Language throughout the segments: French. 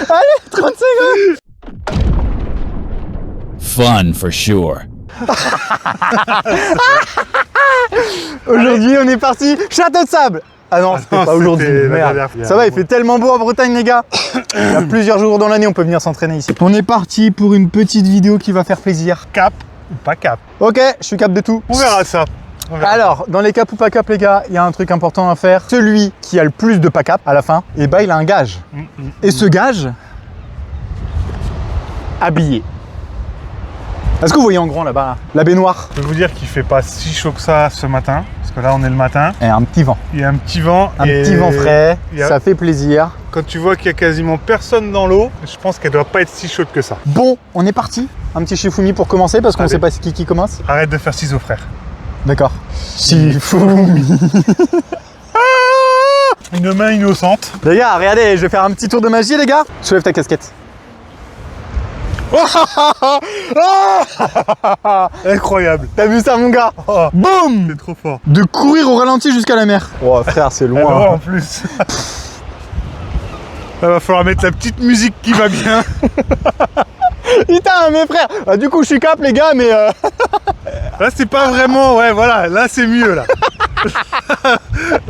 Allez, 30 secondes. Fun for sure. Aujourd'hui, on est parti château de sable. Ah non, c'était pas aujourd'hui. Merde. Ça va, il fait tellement beau en Bretagne, les gars. Il y a plusieurs jours dans l'année, on peut venir s'entraîner ici. On est parti pour une petite vidéo qui va faire plaisir. Cap ou pas cap? Ok, je suis cap de tout. On verra ça. Alors, dans les cap ou pas cap, les gars, il y a un truc important à faire. Celui qui a le plus de pas cap à la fin, et bah il a un gage. Et ce gage, habillé. Est-ce que vous voyez en grand là-bas, la baignoire? Je peux vous dire qu'il fait pas si chaud que ça ce matin, parce que là on est le matin. Et un petit vent. Il y a un petit vent. Un petit vent frais, ça fait plaisir. Quand tu vois qu'il y a quasiment personne dans l'eau, je pense qu'elle doit pas être si chaude que ça. Bon, on est parti. Un petit Shifumi pour commencer, parce qu'on sait pas qui commence. Arrête de faire ciseaux, frère. D'accord. Shifumi. Une main innocente. Les gars, regardez, je vais faire un petit tour de magie, les gars. Soulève ta casquette. Incroyable. T'as vu ça, mon gars? Boum. C'est trop fort. De courir au ralenti jusqu'à la mer. Oh frère, c'est loin. Alors, en plus. Là, va falloir mettre la petite musique qui va bien. Putain, mes frères. Ah, du coup, je suis cap, les gars, mais Là, c'est pas vraiment... Ouais, voilà. Là, c'est mieux, là.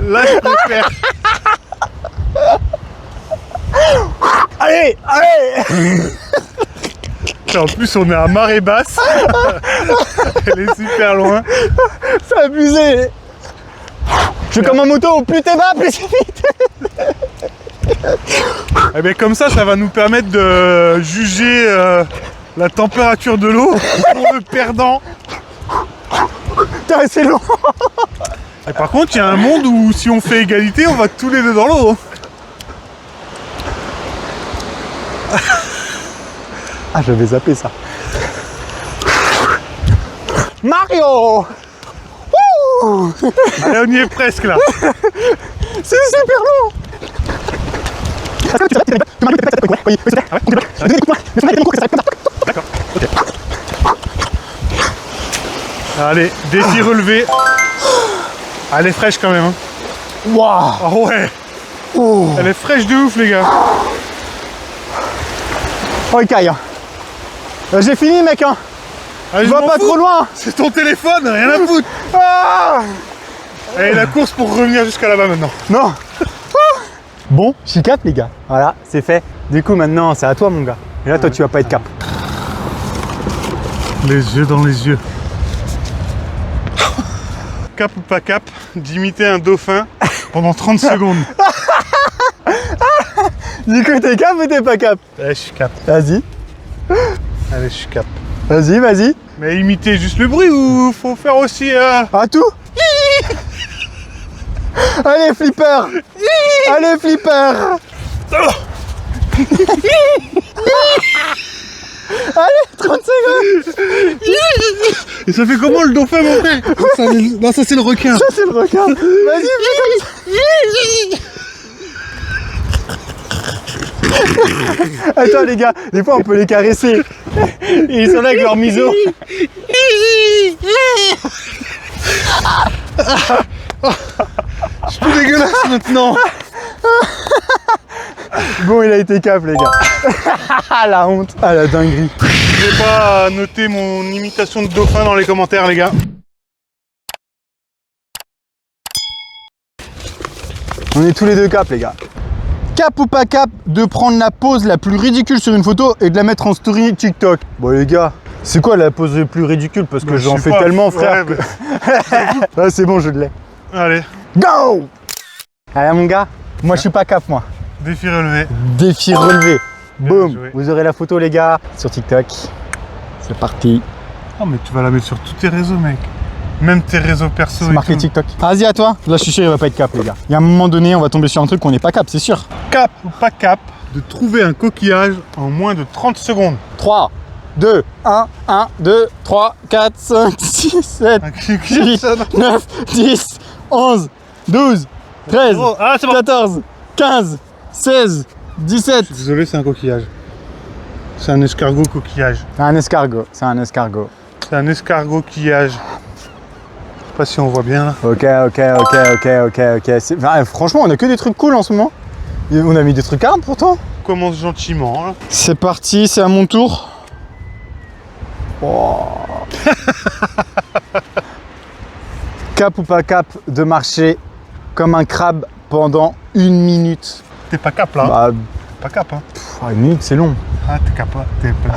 Là, je préfère. Allez, allez. En plus, on est à marée basse. Elle est super loin. C'est abusé. Je suis comme en moto, plus t'es bas, plus c'est vite. Et bien comme ça va nous permettre de juger la température de l'eau pour le perdant. Putain, c'est long. Et par contre, il y a un monde où si on fait égalité, on va tous les deux dans l'eau. Ah, j'avais zappé ça. Mario. Wouh. Allez, on y est presque là. C'est super long. D'accord, ok. Allez, défi relevé. Elle est fraîche quand même. Hein. Waouh. Oh ouais. Elle est fraîche de ouf, les gars. Ok, j'ai fini, mec. Hein. Allez, Je vois pas trop loin. C'est ton téléphone, rien à foutre. Ah. Allez, la course pour revenir jusqu'à là-bas maintenant. Non. Bon, je suis cap, les gars. Voilà, c'est fait. Du coup, maintenant, c'est à toi, mon gars. Et là, toi, tu vas pas être cap. Les yeux dans les yeux. Cap ou pas cap, d'imiter un dauphin pendant 30 secondes. Du coup, t'es cap ou t'es pas cap? Allez, je suis cap. Vas-y. Allez, je suis cap. Vas-y, vas-y. Mais imiter juste le bruit ou faut faire aussi... À tout. Allez, flipper. Allez, flipper. Allez, 30 secondes. Et ça fait comment le dauphin, mon frère? Non, ça c'est le requin. Ça, c'est le requin. Vas-y, fais comme ça. Attends, les gars, des fois, on peut les caresser. Et ils sont là avec leur miso. Je suis tout dégueulasse maintenant. Bon, il a été cap, les gars. La honte. Ah, la dinguerie. N'hésitez pas à noter mon imitation de dauphin dans les commentaires, les gars. On est tous les deux cap, les gars. Cap ou pas cap de prendre la pose la plus ridicule sur une photo et de la mettre en story TikTok? Bon, les gars, c'est quoi la pose la plus ridicule? Parce que j'en fais tellement, frère. Ouais, Que... Ah, c'est bon, je l'ai. Allez, Go! Allez, mon gars, moi, je suis pas cap, moi. défi relevé. Défi relevé. Bien Boum. joué. Vous aurez la photo, les gars, sur TikTok. C'est parti. Oh, mais tu vas la mettre sur tous tes réseaux, mec. Même tes réseaux perso. C'est marqué TikTok. Vas-y, à toi. Là, je suis sûr, il va pas être cap, les gars. Il y a un moment donné, on va tomber sur un truc qu'on n'est pas cap, c'est sûr. Cap ou pas cap de trouver un coquillage en moins de 30 secondes. 3, 2, 1, 1, 2, 3, 4, 5, 6, 7, 8, 9, 10, 11, 12, 13, Oh, ah, c'est bon. 14, 15, 16, 17. Désolé, c'est un coquillage. C'est un escargot coquillage. C'est un escargot, c'est un escargot. C'est un escargot quillage. pas si on voit bien là. Ok. Enfin, franchement, on a que des trucs cool en ce moment. Et on a mis des trucs hard pourtant. On commence gentiment. Là. C'est parti, c'est à mon tour. Oh. Cap ou pas cap de marcher comme un crabe pendant 1 minute. T'es pas cap là. Bah, Pas cap hein. 1 minute c'est long. Ah t'es cap là. T'es pas.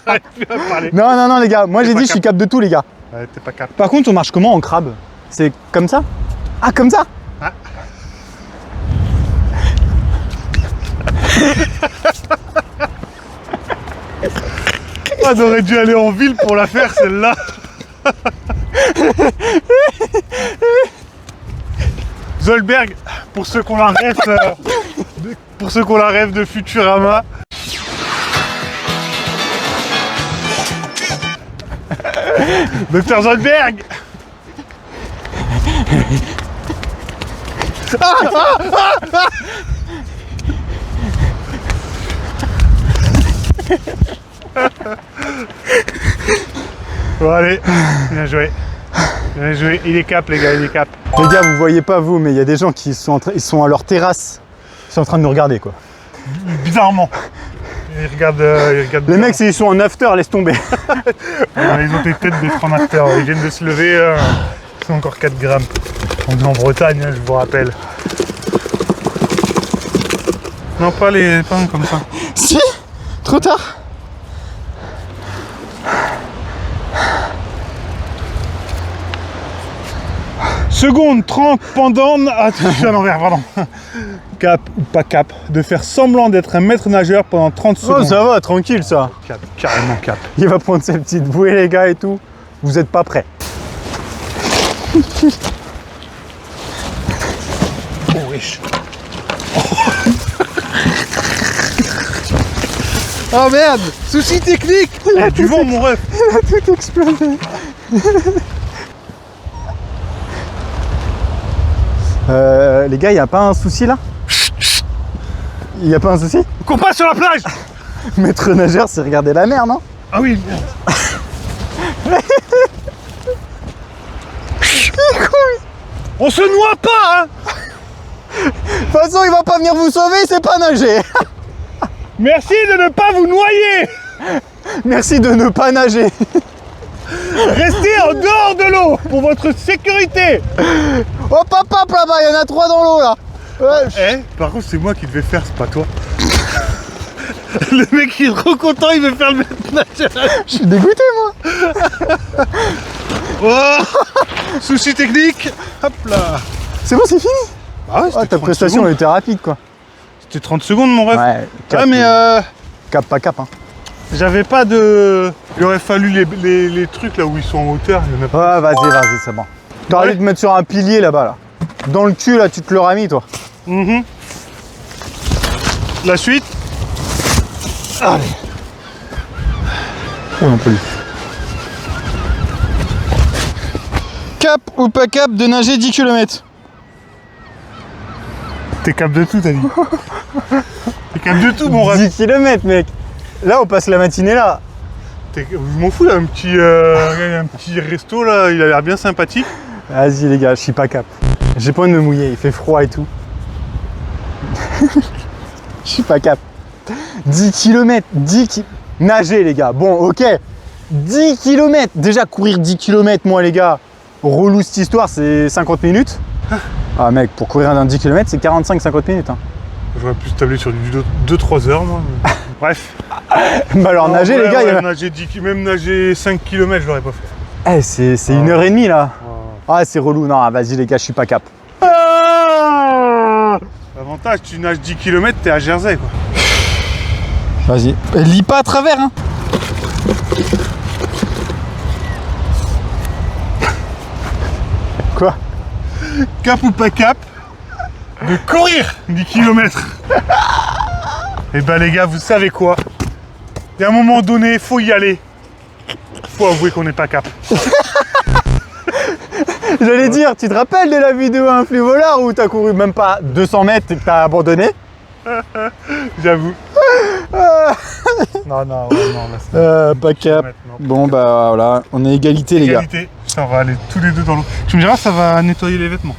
Arrête plus à parler. Non les gars, moi T'es j'ai pas dit je suis cap de tout les gars. Ouais, t'es pas cap. Par contre on marche comment en crabe? C'est comme ça? Ah comme ça? Ah. On aurait dû aller en ville pour la faire celle-là. Zollberg, pour ceux qu'on la rêve, de Futurama. Docteur Zollberg. Bon allez, bien joué. Bien joué. Il est cap les gars, il est cap. Les gars vous voyez pas vous mais il y a des gens qui sont, ils sont à leur terrasse. Ils sont en train de nous regarder quoi. Bizarrement. Ils regardent Les mecs ils sont en after, laisse tomber. ils ont des têtes de en after. Ils viennent de se lever. Ils sont encore 4 grammes. On est en Bretagne, hein, je vous rappelle. Non pas les pains comme ça. Si. Trop tard. Seconde 30 pendant... Ah, je suis à l'envers, pardon. Cap ou pas cap. De faire semblant d'être un maître nageur pendant 30 secondes. Oh ça va, tranquille ça. Cap, carrément cap. Il va prendre ses petites bouées les gars et tout. Vous êtes pas prêts. Oh wesh. Oh merde. Souci technique. Eh, du vent mon ref. Il a tout explosé. Les gars, il n'y a pas un souci là? Il n'y a pas un souci? Qu'on passe sur la plage. Maître nageur, c'est regarder la mer, non? Ah oui. On se noie pas hein. De toute façon, il va pas venir vous sauver, il sait pas nager. Merci de ne pas vous noyer. Merci de ne pas nager. Restez en dehors de l'eau pour votre sécurité. Hop, hop, hop, là-bas, il y en a 3 dans l'eau, là. Ouais. Eh, par contre, c'est moi qui devais faire, c'est pas toi. Le mec, il est trop content, il veut faire le maître nageur. Je suis dégoûté, moi. Oh, souci technique. Hop là. C'est bon, c'est fini. Ah ouais, Ah, ta prestation, elle était rapide, quoi. C'était 30 secondes, mon ref. Ouais, cap, Ah, mais cap, pas cap, hein. j'avais pas de... Il aurait fallu les trucs là où ils sont en hauteur. Il y en a pas. Ouais, vas-y, c'est bon. T'aurais dû te mettre sur un pilier, là-bas, là. Dans le cul, là, tu te l'auras mis, toi. Mhm. La suite. Allez. Oh, non plus. Cap ou pas cap de nager 10 km? T'es cap de tout, t'as dit. T'es cap de tout, mon ref. 10 km, mec. Là, on passe la matinée là. Je m'en fous, là, un petit resto, là, il a l'air bien sympathique. Vas-y, les gars, je suis pas cap. J'ai pas envie de me mouiller, il fait froid et tout. Je suis pas cap. 10 km, nager, les gars. Bon, ok. 10 km. Déjà, courir 10 km, moi, les gars, relou cette histoire, c'est 50 minutes. Ah, mec, pour courir un 10 km, c'est 45-50 minutes. Hein. J'aurais pu se tabler sur du 2-3 heures, moi. Mais... Bref. Bah alors, nager, les gars, il y a... même nager 5 km, je l'aurais pas fait. Eh, c'est 1h30 là. Ah, c'est relou. Non, vas-y, les gars, je suis pas cap. L'avantage, tu nages 10 km, t'es à Jersey, quoi. Vas-y. Lis pas à travers, hein. Quoi? Cap ou pas cap de courir 10 km. Et ben les gars, vous savez quoi? Il y a un moment donné, faut y aller. Faut avouer qu'on n'est pas cap. J'allais dire, tu te rappelles de la vidéo un flux volard où t'as couru même pas 200 mètres et que t'as abandonné? J'avoue. non, là, Pas cap. non. Bon bah voilà, on est égalité les gars. Égalité. Putain, on va aller tous les deux dans l'eau. Tu me diras, ça va nettoyer les vêtements.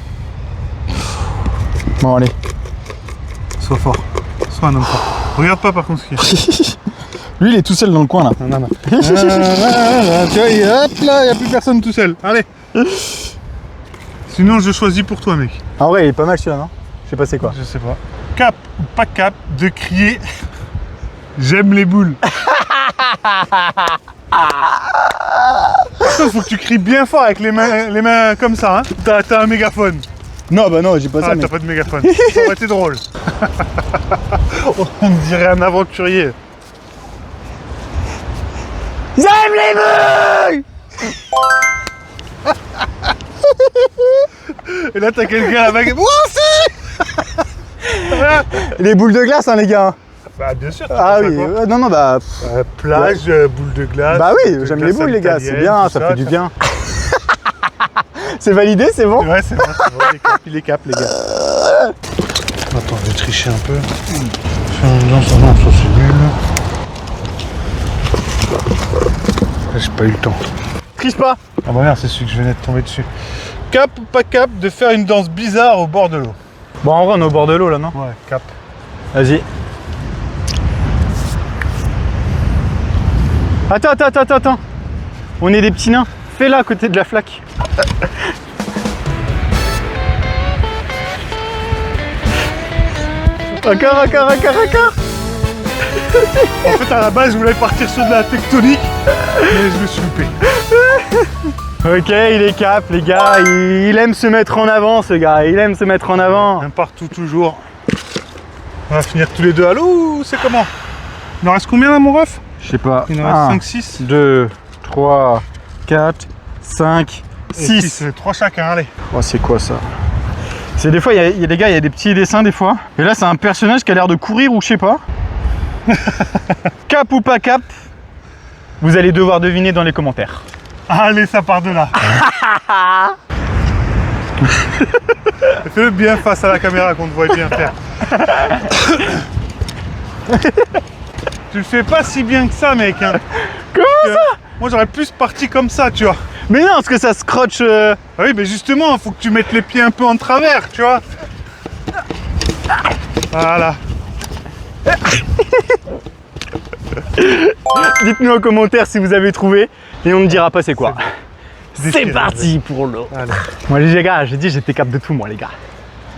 Bon, allez. Sois fort. Sois un homme fort. Regarde pas par contre ce qu'il y a. Lui, il est tout seul dans le coin là. Non. Tu vois, hop là, il n'y a plus personne tout seul. Allez. Sinon, je choisis pour toi, mec. En vrai, il est pas mal celui-là, non? Je sais pas c'est quoi. Je sais pas. Cap ou pas cap de crier j'aime les boules. Par contre, faut que tu cries bien fort avec les mains comme ça. Hein. T'as un mégaphone. Non, bah non, j'ai pas ça. Ah, Mais... t'as pas de mégaphone. Ça aurait été drôle. On dirait un aventurier. J'aime les boules. Et là, t'as quelqu'un à la baguette. Moi aussi. Les boules de glace, hein, les gars. Bah, bien sûr. Ah oui, non, bah. Plage, boule de glace. Bah oui, j'aime les boules, les gars, c'est bien, ça fait du bien. C'est validé, c'est bon? Ouais, c'est bon, il est cap, les gars. Attends, je vais tricher un peu. Faire une danse en non, ça c'est nul. J'ai pas eu le temps. Triche pas. Ah bah merde, c'est celui que je venais de tomber dessus. Cap ou pas cap de faire une danse bizarre au bord de l'eau? Bon, en vrai, on est au bord de l'eau là, non? Ouais, cap. Vas-y. Attends. On est des petits nains. Fais-la à côté de la flaque. Encore. En fait, à la base, je voulais partir sur de la tectonique, mais je me suis loupé. Ok, il est cap, les gars. Il aime se mettre en avant, ce gars. Il aime se mettre en avant. Un partout, toujours. On va finir tous les deux à l'eau ou c'est comment? Il en reste combien là, mon ref? Je sais pas. Il en reste 5, 6. 2, 3, 4, 5, 6. C'est 3 chacun, allez. Oh, c'est quoi ça? C'est des fois, il y a des gars, il y a des petits dessins des fois. Et là, c'est un personnage qui a l'air de courir ou je sais pas. Cap ou pas cap? Vous allez devoir deviner dans les commentaires. Allez, ça part de là. Fais-le bien face à la caméra qu'on te voit bien faire. Tu le fais pas si bien que ça, mec. Hein. Comment ça? Moi, j'aurais plus parti comme ça, tu vois. Mais non, parce que ça scrotche. Ah oui, mais justement, il faut que tu mettes les pieds un peu en travers, tu vois. Voilà. Dites-nous en commentaire si vous avez trouvé et on ne dira pas c'est quoi. C'est Déchiré, parti pour l'eau. Allez. Moi les gars, j'ai dit j'étais cap de tout moi les gars.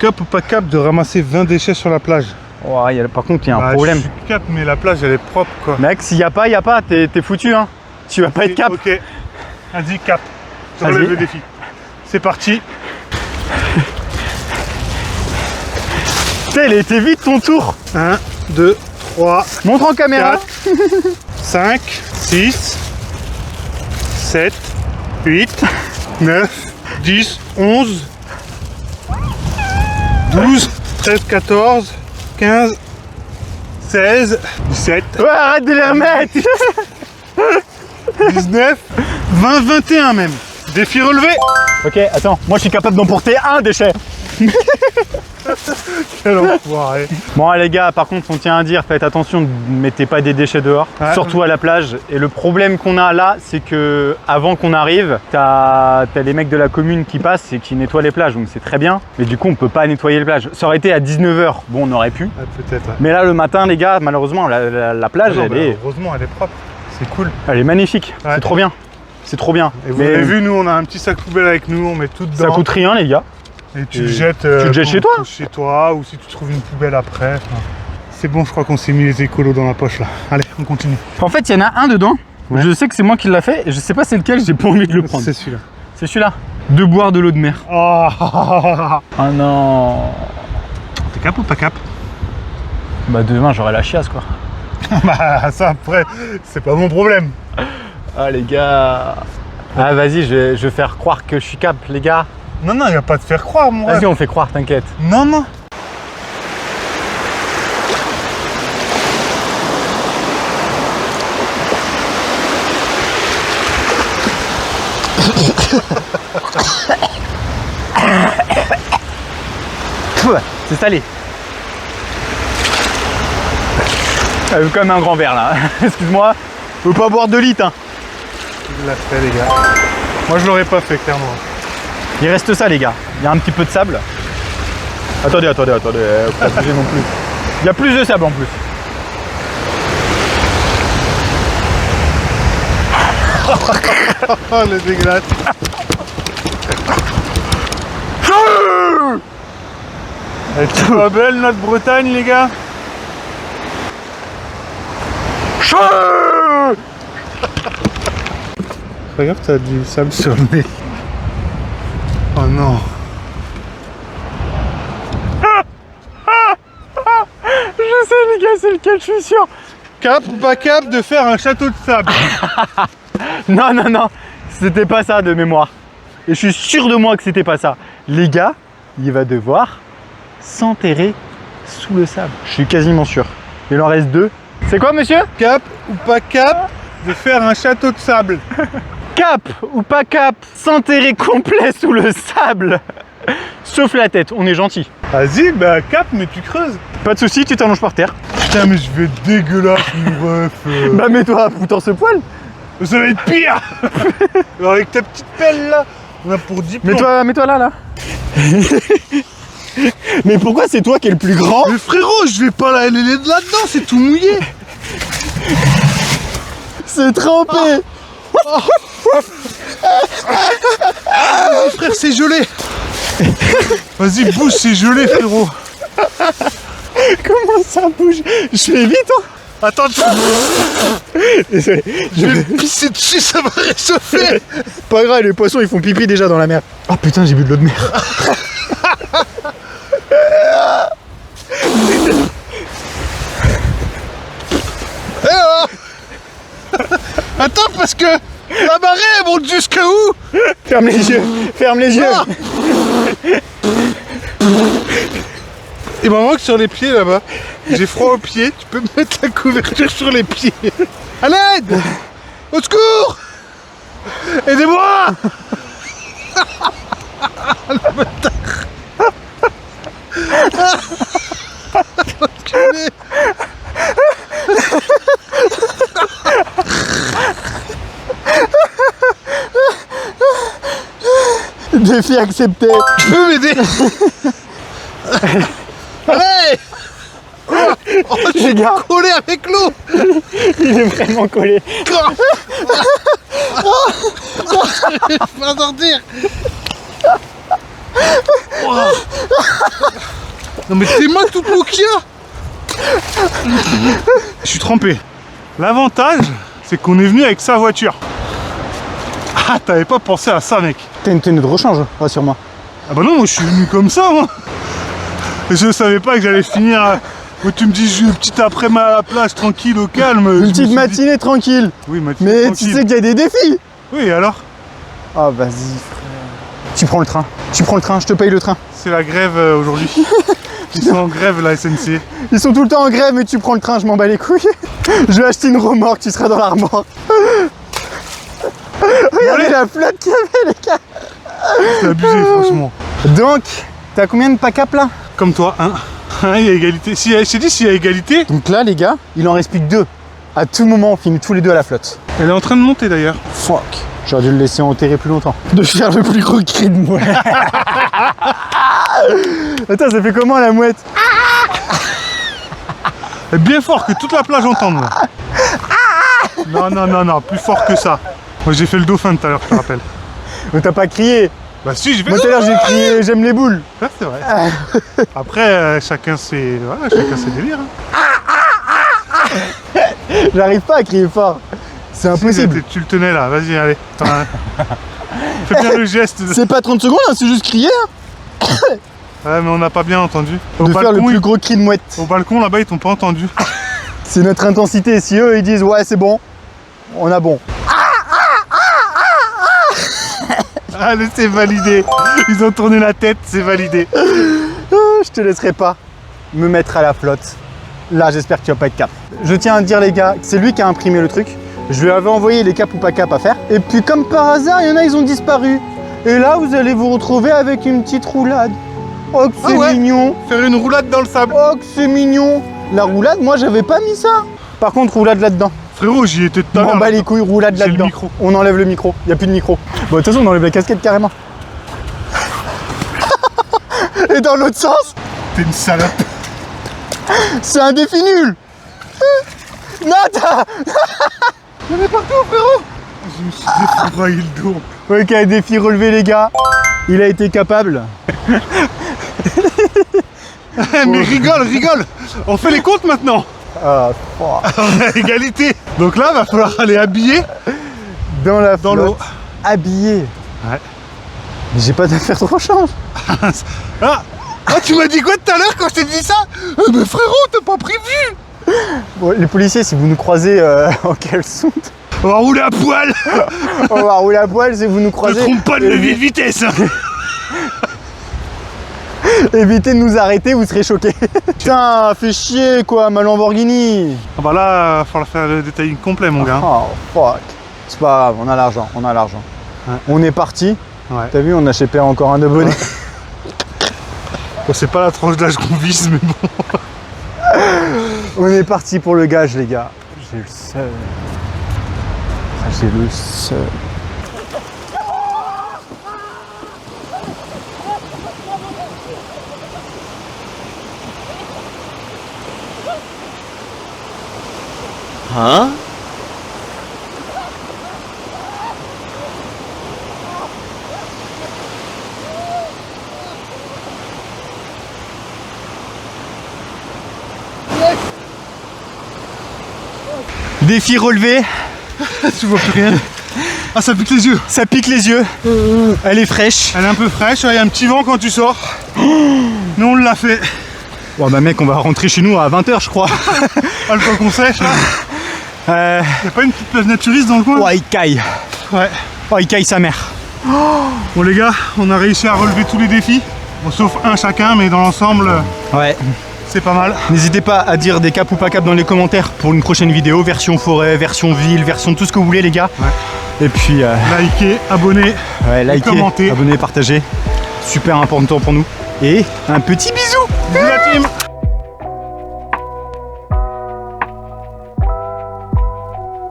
Cap ou pas cap de ramasser 20 déchets sur la plage? Oh, par contre il y a un Bah, problème. Je suis cap, mais la plage elle est propre quoi. Mec, s'il y a pas, t'es foutu hein. Tu vas pas être cap. Ok. Vas-y, cap. Je Vas-y. relève le défi. C'est parti. Putain, il a été vite ton tour. 1, 2, 3, Montre en caméra. 4, 5, 6, 7, 8, 9, 10, 11, 12, 13, 14, 15, 16, 17, Ouais, arrête de les remettre. 19, 20, 21 même. Défi relevé. Ok, attends, moi je suis capable d'emporter un déchet. Quel enfoiré. Bon les gars, par contre on tient à dire, faites attention, ne mettez pas des déchets dehors, Ouais. surtout à la plage. Et le problème qu'on a là, c'est que avant qu'on arrive, t'as les mecs de la commune qui passent et qui nettoient les plages, donc c'est très bien. Mais du coup on peut pas nettoyer les plages. Ça aurait été à 19 h, bon on aurait pu. Ah, peut-être. Ouais. Mais là le matin les gars, malheureusement la plage Ah non, elle, bah, est, heureusement, elle est propre. C'est cool. elle est magnifique, Ouais. c'est trop bien. C'est trop bien. Et vous Mais avez vu, nous on a un petit sac poubelle avec nous, on met tout dedans. ça coûte rien les gars. Et tu Et le jettes, tu le jettes chez toi. Chez toi, ou si tu trouves une poubelle après. Enfin, c'est bon, je crois qu'on s'est mis les écolos dans la poche là. Allez, on continue. En fait il y en a un dedans, Ouais. je sais que c'est moi qui l'a fait, et je sais pas c'est lequel, j'ai pas envie de le prendre. C'est celui-là. C'est celui-là. De boire de l'eau de mer. Oh. Ah non. T'es cap ou pas cap? Bah demain j'aurai la chiasse quoi. Bah ça après, c'est pas mon problème. Ah les gars. Ah vas-y, je vais faire croire que je suis cap les gars. Non, non, y a pas de faire croire, mon rêve. Vas-y on fait croire, t'inquiète. Non, non. C'est salé. Comme un grand verre là. Excuse-moi. Je veux pas boire 2 litres hein. Il l'a fait, les gars. Moi, je l'aurais pas fait, clairement. Il reste ça, les gars. Il y a un petit peu de sable. Attendez, faut pas bouger non plus. Il y a plus de sable en plus. Oh, le dégueulasse. Elle est pas belle, notre Bretagne, les gars. Regarde, t'as du sable sur le nez. Oh non. Je sais, les gars, c'est lequel, je suis sûr. Cap ou pas cap de faire un château de sable? Non, c'était pas ça de mémoire. Et je suis sûr de moi que c'était pas ça. Les gars, il va devoir s'enterrer sous le sable. Je suis quasiment sûr. Il en reste 2. C'est quoi, monsieur? Cap ou pas cap de faire un château de sable? Cap ou pas cap, s'enterrer complet sous le sable. Sauf la tête, on est gentil. Vas-y, bah cap, mais tu creuses. Pas de soucis, tu t'allonges par terre. Putain, mais je vais être dégueulasse, mon ref. Bah mets-toi foutant ce poil. Ça va être pire. Alors, avec ta petite pelle là, on a pour 10 plombs. Mets-toi là. Mais pourquoi c'est toi qui es le plus grand? Mais frérot, je vais pas aller là-dedans, c'est tout mouillé. C'est trempé. Frère, c'est gelé. Vas-y, bouge, c'est gelé, frérot. Comment ça bouge? Je fais vite, hein. Attends, Désolé. je vais pisser dessus, ça va réchauffer. Pas grave, les poissons ils font pipi déjà dans la mer. Oh putain, j'ai bu de l'eau de mer. Attends, parce que la marée, elle monte jusqu'à où? Ferme les yeux, ferme les yeux. Ah. Il m'en manque sur les pieds là-bas. J'ai froid aux pieds, tu peux me mettre la couverture sur les pieds. À l'aide! Au secours! Aidez-moi! Le bâtard! Enculé. Défi accepté. Tu peux m'aider? Allez! Oh, je suis Les gars. collé avec l'eau! Il est vraiment collé. Je vais pas sortir! Wow. Non mais c'est moi toute l'eau qu'il y a! Je suis trempé. L'avantage, c'est qu'on est venu avec sa voiture. Ah, t'avais pas pensé à ça, mec. T'as une tenue de rechange, rassure-moi. Ah bah non, moi je suis venu comme ça, moi. Et je savais pas que j'allais finir. Moi, tu me dis, je petite après-midi à la plage, tranquille, au calme. Une petite matinée tranquille. Oui, matinée Mais tranquille. tu sais qu'il y a des défis. Oui, alors? Ah vas-y frère. Tu prends le train. Je te paye le train. C'est la grève aujourd'hui. Ils sont en grève, la SNC. Ils sont tout le temps en grève mais tu prends le train, je m'en bats les couilles. Je vais acheter une remorque, tu seras dans la remorque. Regardez la flotte qu'il y avait les gars. C'est abusé, franchement. Donc, t'as combien de PACAP là? Comme toi, hein. Il y a égalité. Si, je t'ai dit, s'il y a égalité, Donc là les gars, il en reste plus que 2. À tout moment, on finit tous les 2 à la flotte. elle est en train de monter d'ailleurs. Fuck. J'aurais dû le laisser enterrer plus longtemps. De faire le plus gros cri de mouette. Attends, ça fait comment la mouette? Elle est bien fort que toute la plage entende. Là. Non, plus fort que ça. Moi j'ai fait le dauphin tout à l'heure, je te rappelle. Mais t'as pas crié. Bah si, j'ai fait. Moi tout à l'heure j'ai crié j'aime les boules. Ah, c'est vrai. Après, chacun ses délires. Hein. J'arrive pas à crier fort. C'est impossible. Tu le tenais là, vas-y, allez. Fais bien le geste. C'est pas 30 secondes, hein, c'est juste crier. Hein. Ouais, mais on n'a pas bien entendu. De faire le plus gros cri de mouette. Au balcon là-bas, ils t'ont pas entendu. C'est notre intensité. Si eux ils disent ouais c'est bon, on a bon. Allez, c'est validé. Ils ont tourné la tête, c'est validé. Je te laisserai pas me mettre à la flotte. Là, j'espère que tu vas pas être cap. Je tiens à dire, les gars, que c'est lui qui a imprimé le truc. Je lui avais envoyé les cap ou pas cap à faire. Et puis, comme par hasard, il y en a, ils ont disparu. Et là, vous allez vous retrouver avec une petite roulade. Oh, que c'est mignon. Faire une roulade dans le sable. Oh, que c'est mignon. La roulade, moi, j'avais pas mis ça. Par contre, roulade là-dedans. Frérot, j'y étais tout à On l'heure. bat les couilles, roulade J'ai le là-dedans. micro. On enlève le micro, il n'y a plus de micro. Bon, de toute façon, on enlève la casquette carrément. Et dans l'autre sens, T'es une salope. c'est un défi nul. Nata. On est partout, frérot. Je me suis défouraillé le dos. Ok, défi relevé les gars. Il a été capable. Mais rigole. On fait les comptes maintenant. Ah, fuck. On a égalité. Donc là, va falloir aller habiller. Dans la Dans flotte, l'eau. habillé. Ouais. Mais j'ai pas d'affaire de rechange. Ah, tu m'as dit quoi tout à l'heure quand je t'ai dit ça? Mais frérot, t'as pas prévu. Bon, les policiers, si vous nous croisez en caleçon, On va rouler à poil. on va rouler à poil si vous nous Ne croisez. trompe pas de levier de vitesse. Évitez de nous arrêter, vous serez choqués. Putain, fait chier quoi, ma Lamborghini. Ah bah là, il va falloir faire le détailling complet, mon gars. Oh fuck. C'est pas grave, on a l'argent, on a l'argent. Ouais. On est parti. Ouais. T'as vu, on a chépé encore un abonné. Bon, c'est pas la tranche d'âge qu'on vise, mais bon. On est parti pour le gage, les gars. J'ai le seul. Ah, j'ai le seul. Huh? Défi relevé, Tu vois plus rien. Ah, ça pique les yeux. ça pique les yeux. Elle est fraîche. Elle est un peu fraîche, il y a un petit vent quand tu sors. Nous, on l'a fait. Bon bah mec, on va rentrer chez nous à 20h je crois. Ah, le temps qu'on sèche. Là. Y a pas une petite plage naturiste dans le coin? Oh, il caille. Ouais. Oh, il caille sa mère. Bon les gars, on a réussi à relever tous les défis. Bon, sauf un chacun, mais dans l'ensemble, Ouais. c'est pas mal. N'hésitez pas à dire des caps ou pas caps dans les commentaires pour une prochaine vidéo. Version forêt, version ville, version tout ce que vous voulez les gars. Ouais. Et puis, Likez, abonnez, ouais, likez, commentez. abonnez, partagez. Super important pour nous. Et un petit bisou. Bisous la team.